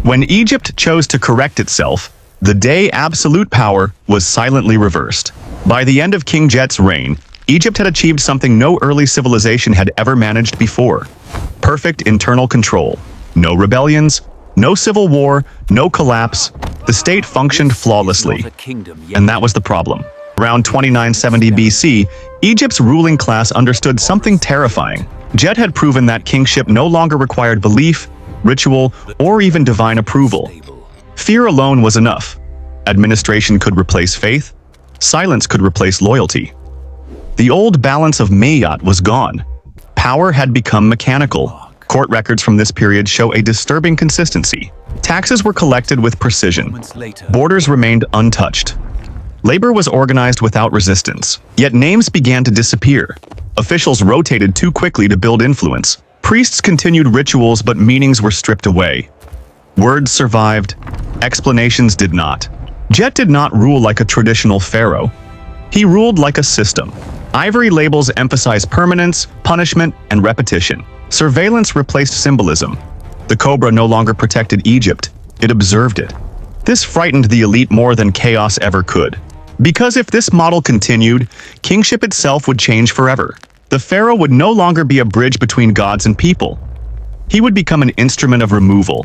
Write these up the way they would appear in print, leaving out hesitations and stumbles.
When Egypt chose to correct itself, the day absolute power was silently reversed. By the end of King Jet's reign, Egypt had achieved something no early civilization had ever managed before. Perfect internal control. No rebellions, no civil war, no collapse. The state functioned flawlessly. And that was the problem. Around 2970 BC, Egypt's ruling class understood something terrifying. Jet had proven that kingship no longer required belief, ritual, or even divine approval. Fear alone was enough. Administration could replace faith. Silence could replace loyalty. The old balance of Mayat was gone. Power had become mechanical. Court records from this period show a disturbing consistency. Taxes were collected with precision. Borders remained untouched. Labor was organized without resistance. Yet names began to disappear. Officials rotated too quickly to build influence. Priests continued rituals, but meanings were stripped away. Words survived. Explanations did not. Jet did not rule like a traditional pharaoh. He ruled like a system. Ivory labels emphasize permanence, punishment, and repetition. Surveillance replaced symbolism. The cobra no longer protected Egypt, it observed it. This frightened the elite more than chaos ever could. Because if this model continued, kingship itself would change forever. The pharaoh would no longer be a bridge between gods and people. He would become an instrument of removal,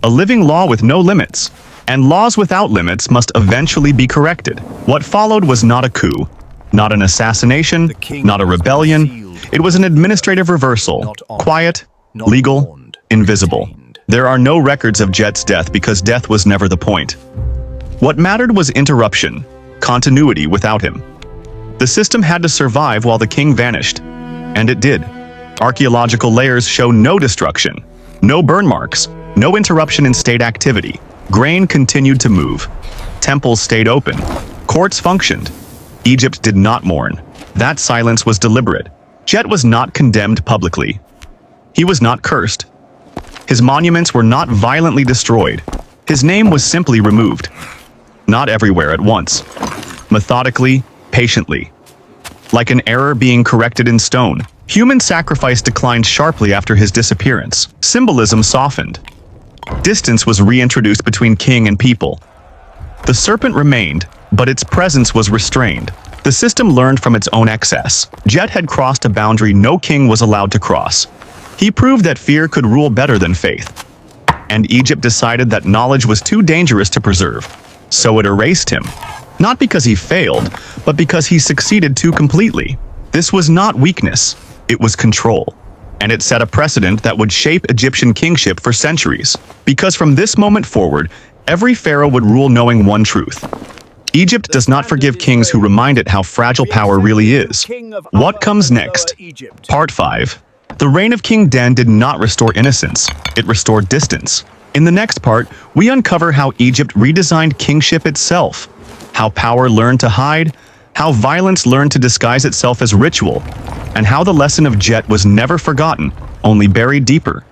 a living law with no limits. And laws without limits must eventually be corrected. What followed was not a coup, not an assassination, not a rebellion. It was an administrative reversal, quiet, legal, invisible. There are no records of Jet's death because death was never the point. What mattered was interruption, continuity without him. The system had to survive while the king vanished, and it did. Archaeological layers show no destruction, no burn marks, no interruption in state activity. Grain continued to move. Temples stayed open. Courts functioned. Egypt did not mourn. That silence was deliberate. Jet was not condemned publicly. He was not cursed. His monuments were not violently destroyed. His name was simply removed. Not everywhere at once. Methodically, patiently. Like an error being corrected in stone. Human sacrifice declined sharply after his disappearance. Symbolism softened. Distance was reintroduced between king and people. The serpent remained, but its presence was restrained. The system learned from its own excess. Jet had crossed a boundary no king was allowed to cross. He proved that fear could rule better than faith. And Egypt decided that knowledge was too dangerous to preserve. So it erased him. Not because he failed, but because he succeeded too completely. This was not weakness, it was control. And it set a precedent that would shape Egyptian kingship for centuries. Because from this moment forward, every pharaoh would rule knowing one truth. Egypt does not forgive kings who remind it how fragile power really is. What comes next? Part 5. The reign of King Den did not restore innocence, it restored distance. In the next part, we uncover how Egypt redesigned kingship itself, how power learned to hide, how violence learned to disguise itself as ritual, and how the lesson of Jet was never forgotten, only buried deeper.